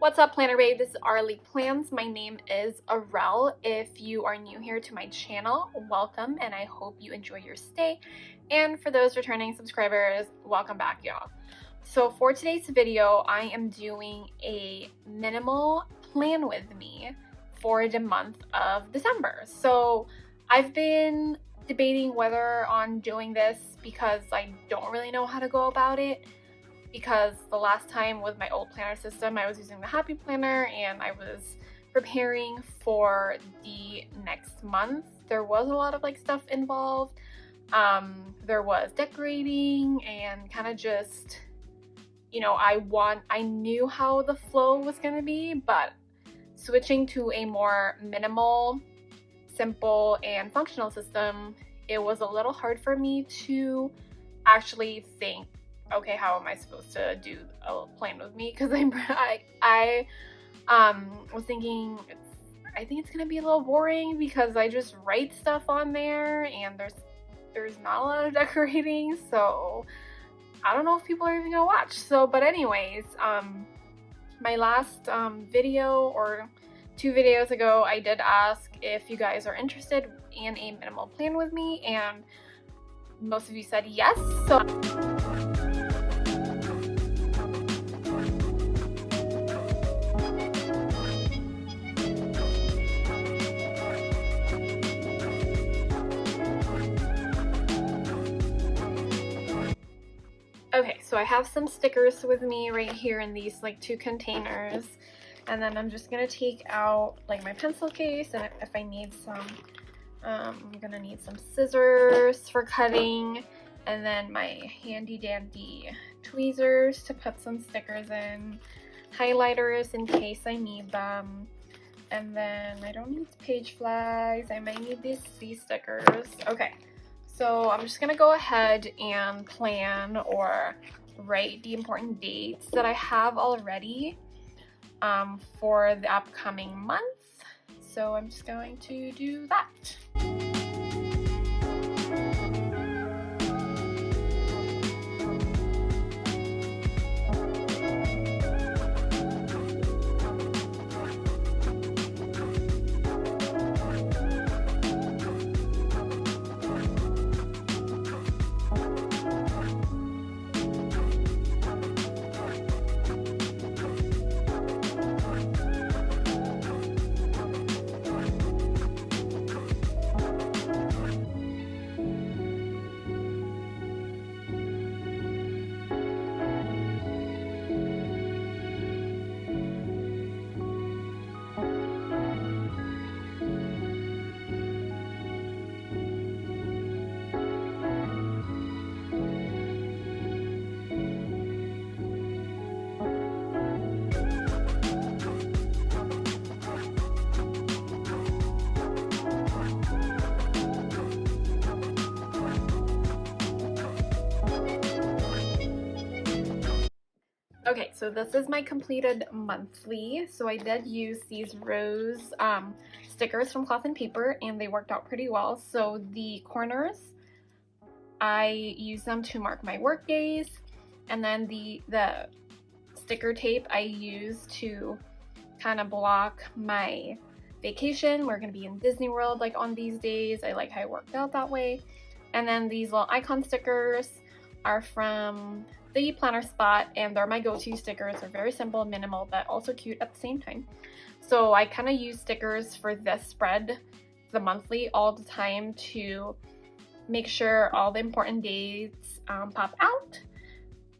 What's up, Planner Babe? This is Arlie Plans. My name is Arel. If you are new here to my channel, welcome, and I hope you enjoy your stay. And for those returning subscribers, welcome back, y'all. So for today's video, I am doing a minimal plan with me for the month of December. So I've been debating whether on doing this because I don't really know how to go about it. Because the last time with my old planner system, I was using the Happy Planner and I was preparing for the next month. There was a lot of stuff involved. There was decorating and kind of just, I knew how the flow was going to be, but switching to a more minimal, simple, and functional system, it was a little hard for me to actually think, okay, how am I supposed to do a plan with me? Because I was thinking, I think it's gonna be a little boring because I just write stuff on there and there's not a lot of decorating, so I don't know if people are even gonna watch. So, but anyways, my last video or 2 videos ago, I did ask if you guys are interested in a minimal plan with me, and most of you said yes. So okay, so I have some stickers with me right here in these 2 containers, and then I'm just gonna take out my pencil case, and if I need some, I'm gonna need some scissors for cutting, and then my handy dandy tweezers to put some stickers in, highlighters in case I need them, and then I don't need page flags. I might need these stickers. Okay. So I'm just gonna go ahead and plan or write the important dates that I have already for the upcoming month. So I'm just going to do that. Okay, so this is my completed monthly. So I did use these rose stickers from Cloth and Paper, and they worked out pretty well. So the corners, I use them to mark my work days, and then the sticker tape I use to kind of block my vacation. We're gonna be in Disney World on these days. I like how it worked out that way. And then these little icon stickers are from the Planner Spot, and they're my go-to stickers. They're very simple, minimal, but also cute at the same time. So I kind of use stickers for this spread, the monthly, all the time to make sure all the important dates pop out.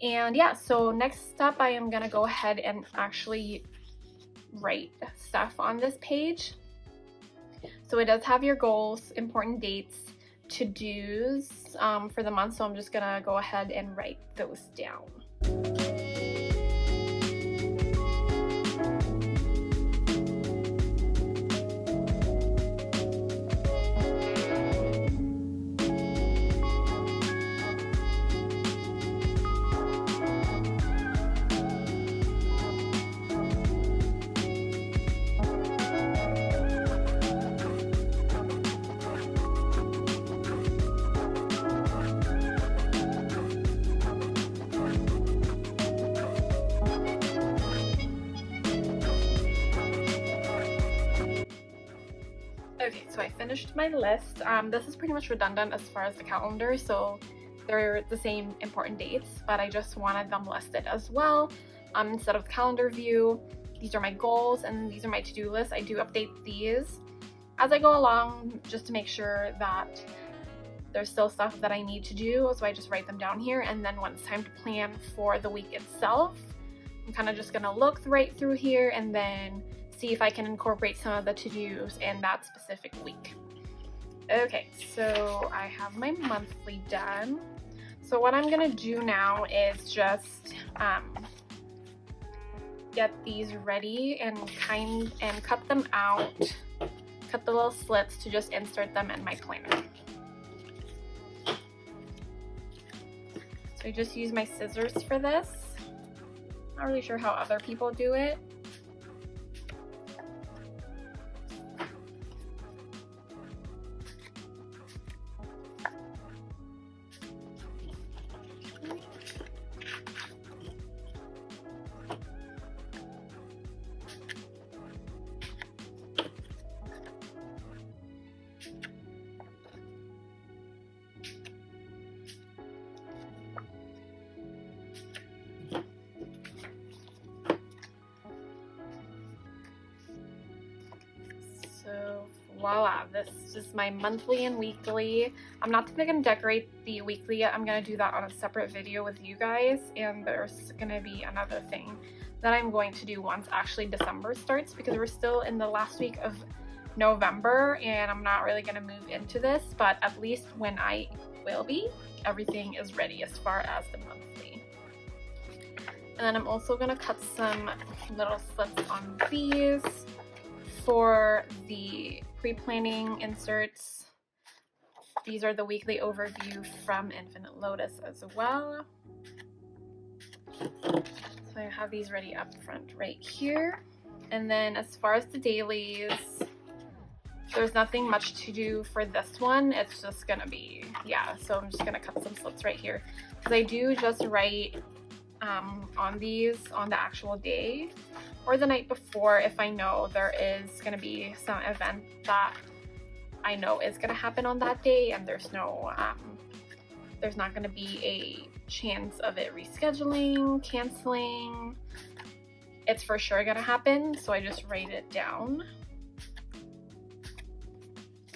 And yeah, so next up, I am gonna go ahead and actually write stuff on this page. So it does have your goals, important dates, to-dos for the month, so I'm just gonna go ahead and write those down. so I finished my list. This is pretty much redundant as far as the calendar, so they're the same important dates, but I just wanted them listed as well. Instead of calendar view, these are my goals and these are my to-do lists. I do update these as I go along just to make sure that there's still stuff that I need to do, so I just write them down here, and then when it's time to plan for the week itself, I'm kind of just gonna look right through here and then see if I can incorporate some of the to-dos in that specific week. Okay, so I have my monthly done. So what I'm gonna do now is just get these ready and cut them out, cut the little slits to just insert them in my planner. So I just use my scissors for this. Not really sure how other people do it. So voila, this is my monthly and weekly. I'm not gonna decorate the weekly yet. I'm gonna do that on a separate video with you guys, and there's gonna be another thing that I'm going to do once actually December starts, because we're still in the last week of November and I'm not really gonna move into this, but at least when I will be, everything is ready as far as the monthly. And then I'm also gonna cut some little slits on these for the pre-planning inserts. These are the weekly overview from Infinite Lotus as well. So I have these ready up front right here. And then as far as the dailies, there's nothing much to do for this one. It's just gonna be, yeah, so I'm just gonna cut some slits right here, because I do just write on these on the actual day or the night before if I know there is going to be some event that I know is going to happen on that day, and there's no there's not going to be a chance of it rescheduling, canceling. It's for sure going to happen, so I just write it down.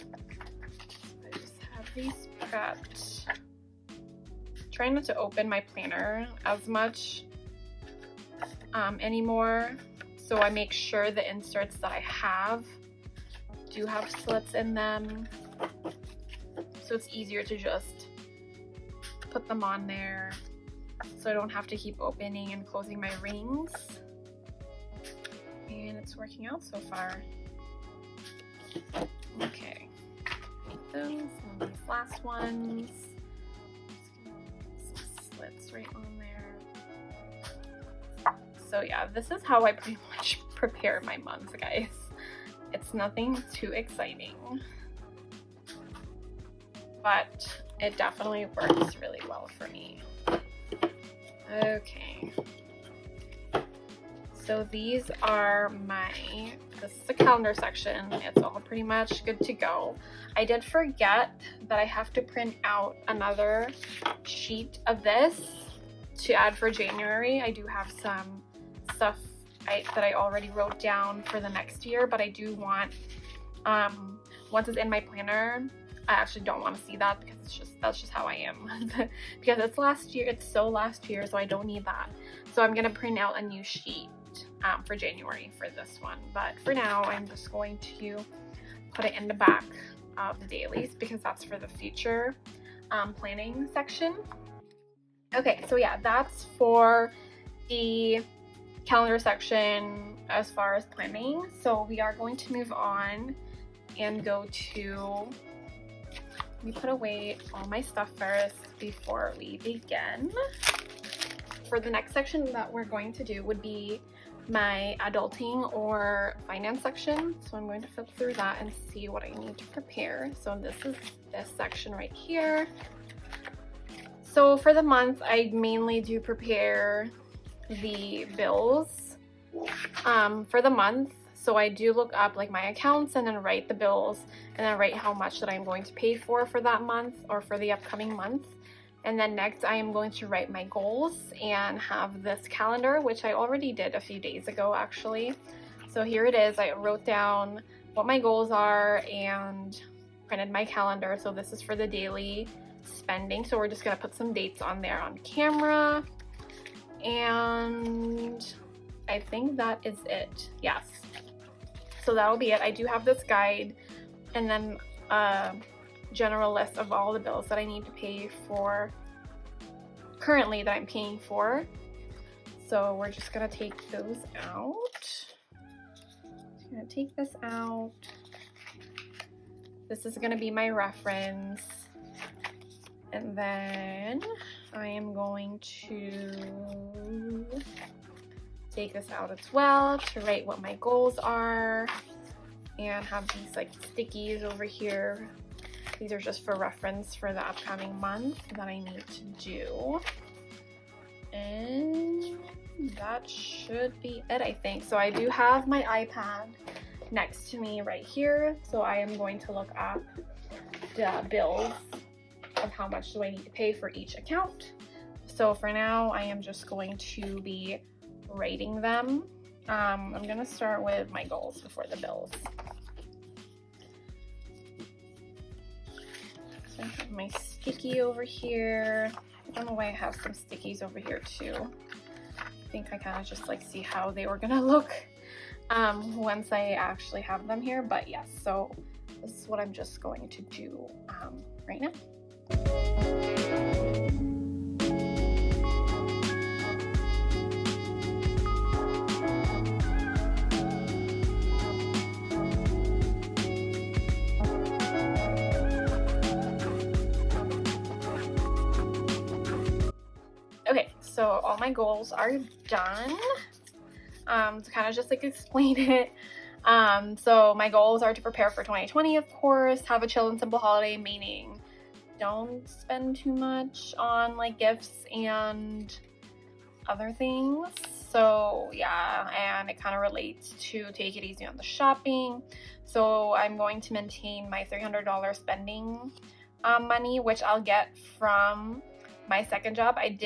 I just have these prepped. Trying not to open my planner as much anymore, so I make sure the inserts that I have do have slits in them, so it's easier to just put them on there, so I don't have to keep opening and closing my rings. And it's working out so far. Okay, those and these last ones. Slits right on there. So yeah, this is how I pretty much prepare my month, guys. It's nothing too exciting, but it definitely works really well for me. Okay, so these are this is the calendar section. It's all pretty much good to go. I did forget that I have to print out another sheet of this to add for January. I do have some stuff that I already wrote down for the next year, but I do want, once it's in my planner, I actually don't want to see that, because that's just how I am. Because it's last year, it's so last year, so I don't need that. So I'm gonna print out a new sheet for January for this one, but for now I'm just going to put it in the back of the dailies, because that's for the future planning section. Okay, so yeah, that's for the calendar section as far as planning. So we are going to move on and go to, let me put away all my stuff first before we begin. For the next section that we're going to do would be my adulting or finance section. So I'm going to flip through that and see what I need to prepare. So this is this section right here. So for the month, I mainly do prepare the bills for the month. So I do look up like my accounts and then write the bills and then write how much that I'm going to pay for that month or for the upcoming month. And then next I am going to write my goals and have this calendar, which I already did a few days ago actually. So here it is. I wrote down what my goals are and printed my calendar. So this is for the daily spending. So we're just gonna put some dates on there on camera. And I think that is it. Yes. So that'll be it. I do have this guide and then a general list of all the bills that I need to pay for currently that I'm paying for. So we're just gonna take those out. Just gonna take this out. This is gonna be my reference. And then I am going to take this out as well to write what my goals are and have these like stickies over here. These are just for reference for the upcoming month that I need to do. And that should be it, I think. So I do have my iPad next to me right here. So I am going to look up the bills of how much do I need to pay for each account. So for now, I am just going to be writing them. I'm gonna start with my goals before the bills. So I have my sticky over here. I don't know why I have some stickies over here too. I think I kind of just like see how they were gonna look once I actually have them here. But yes, so this is what I'm just going to do right now. Okay, so all my goals are done. To kind of just like explain it. So my goals are to prepare for 2020, of course, have a chill and simple holiday, meaning don't spend too much on like gifts and other things. So yeah, and it kind of relates to take it easy on the shopping. So I'm going to maintain my $300 spending money, which I'll get from my second job. I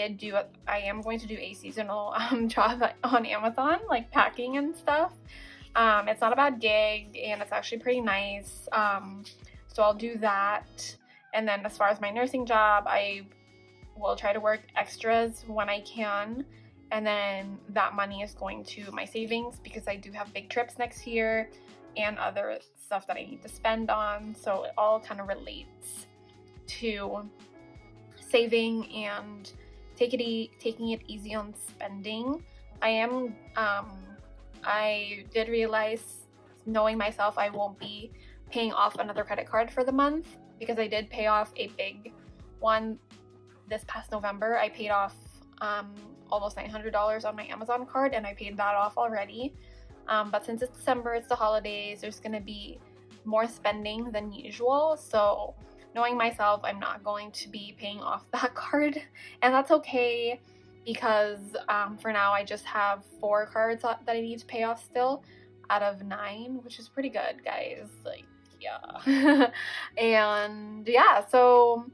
am going to do a seasonal job on Amazon, like packing and stuff. It's not a bad gig and it's actually pretty nice. So I'll do that. And then as far as my nursing job, I will try to work extras when I can. And then that money is going to my savings because I do have big trips next year and other stuff that I need to spend on. So it all kind of relates to saving and taking it easy on spending. I did realize, knowing myself, I won't be paying off another credit card for the month because I did pay off a big one this past November. I paid off almost $900 on my Amazon card and I paid that off already. But since it's December, it's the holidays, there's gonna be more spending than usual. So knowing myself, I'm not going to be paying off that card, and that's okay because for now I just have 4 cards that I need to pay off still out of 9, which is pretty good, guys. Like, yeah. And yeah, so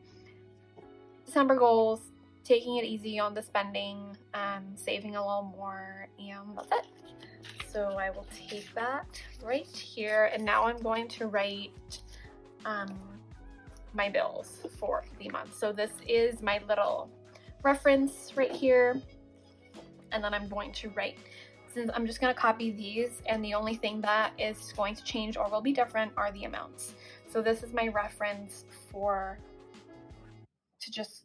December goals, taking it easy on the spending and saving a little more, and that's it. So I will take that right here, and now I'm going to write my bills for the month. So this is my little reference right here, and then I'm going to write, since I'm just going to copy these, and the only thing that is going to change or will be different are the amounts. So this is my reference to just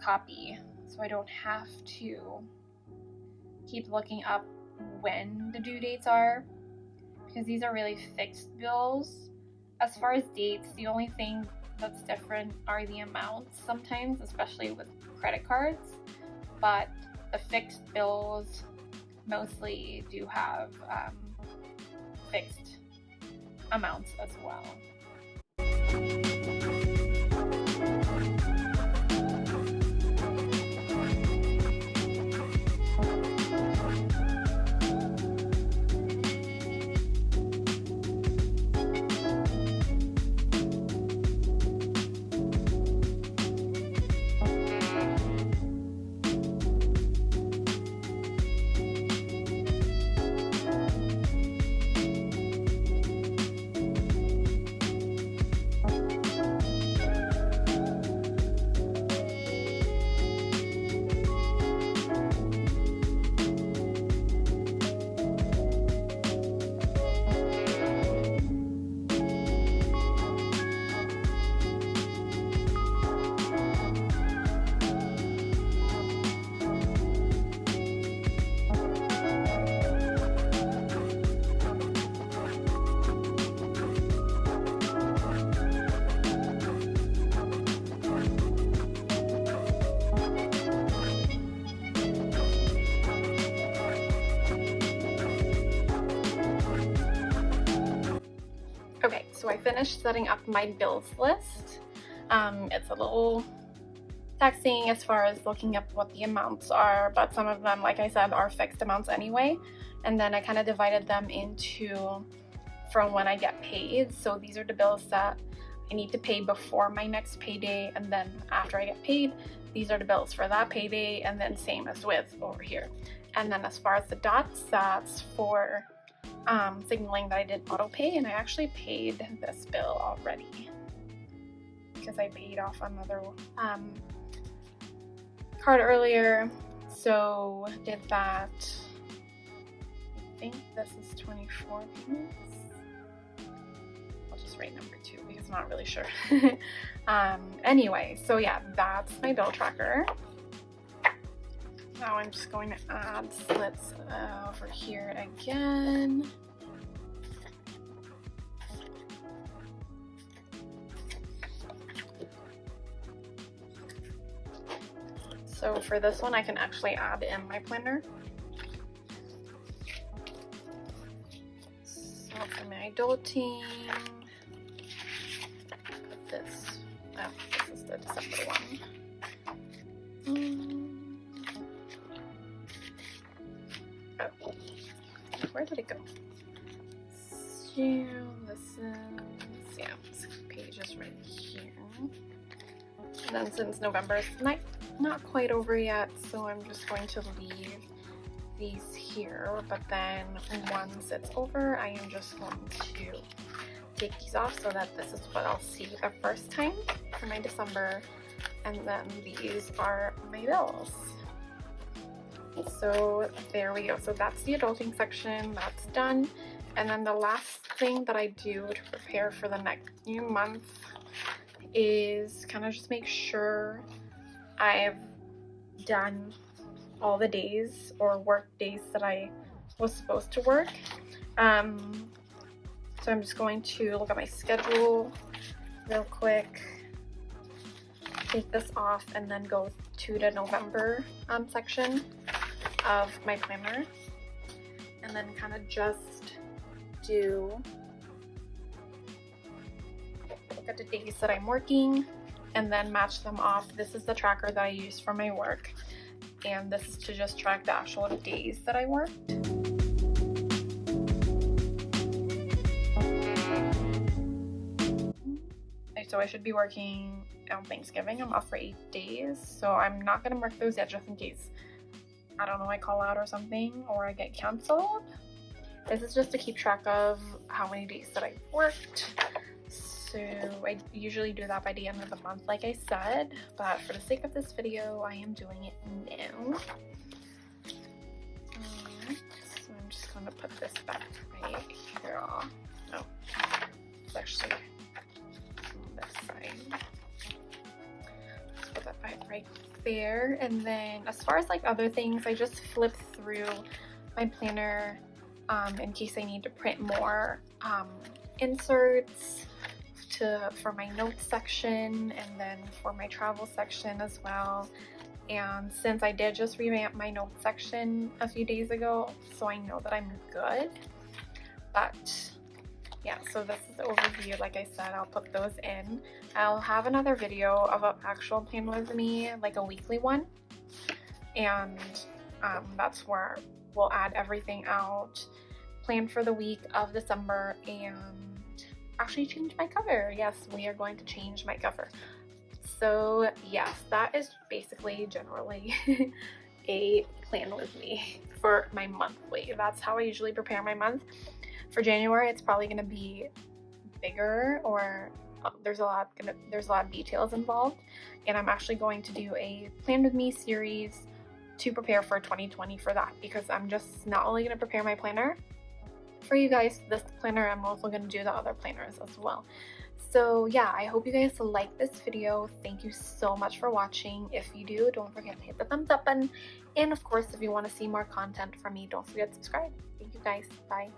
copy, so I don't have to keep looking up when the due dates are, because these are really fixed bills. As far as dates, the only thing that's different are the amounts sometimes, especially with credit cards, but the fixed bills mostly do have fixed amounts as well. I finished setting up my bills list. It's a little taxing as far as looking up what the amounts are, but some of them, like I said, are fixed amounts anyway. And then I kind of divided them into from when I get paid. So these are the bills that I need to pay before my next payday, and then after I get paid, these are the bills for that payday, and then same as with over here. And then as far as the dots, that's for signaling that I did auto pay, and I actually paid this bill already because I paid off another card earlier. So did that. I think this is 24 payments. I'll just write number 2 because I'm not really sure. Anyway, so yeah, that's my bill tracker. Now I'm just going to add slits over here again. So for this one, I can actually add in my planner. So for my adulting, put this, oh, this is the December one. Oh, where did it go? So this is, yeah, this page is right here. And then since November is not quite over yet, so I'm just going to leave these here, but then once it's over, I am just going to take these off so that this is what I'll see the first time for my December, and then these are my bills. So there we go. So that's the adulting section, that's done. And then the last thing that I do to prepare for the next new month is kind of just make sure I've done all the days or work days that I was supposed to work. So I'm just going to look at my schedule real quick, take this off, and then go to the November section of my planner, and then kind of just look at the days that I'm working and then match them off. This is the tracker that I use for my work, and this is to just track the actual days that I worked. So I should be working on Thanksgiving. I'm off for 8 days, so I'm not gonna mark those yet just in case, I don't know, I call out or something or I get canceled. This is just to keep track of how many days that I worked. So I usually do that by the end of the month, like I said, but for the sake of this video, I am doing it now. So I'm just gonna put this back right here. Oh, it's actually on this side. Let's put that right there. And then as far as like other things, I just flip through my planner in case I need to print more inserts for my notes section, and then for my travel section as well. And since I did just revamp my notes section a few days ago, so I know that I'm good. But yeah, so this is the overview. Like I said, I'll put those in. I'll have another video of an actual plan with me, like a weekly one, and that's where we'll add everything out, plan for the week of December, and actually change my cover. Yes, we are going to change my cover. So yes, that is basically generally a plan with me for my monthly. That's how I usually prepare my month. For January, it's probably going to be bigger, or there's a lot of details involved, and I'm actually going to do a plan with me series to prepare for 2020 for that, because I'm just not only going to prepare my planner for you guys, this planner, I'm also going to do the other planners as well. So yeah, I hope you guys like this video. Thank you so much for watching. If you do, don't forget to hit the thumbs up button, and of course, if you want to see more content from me, don't forget to subscribe. Thank you guys. Bye.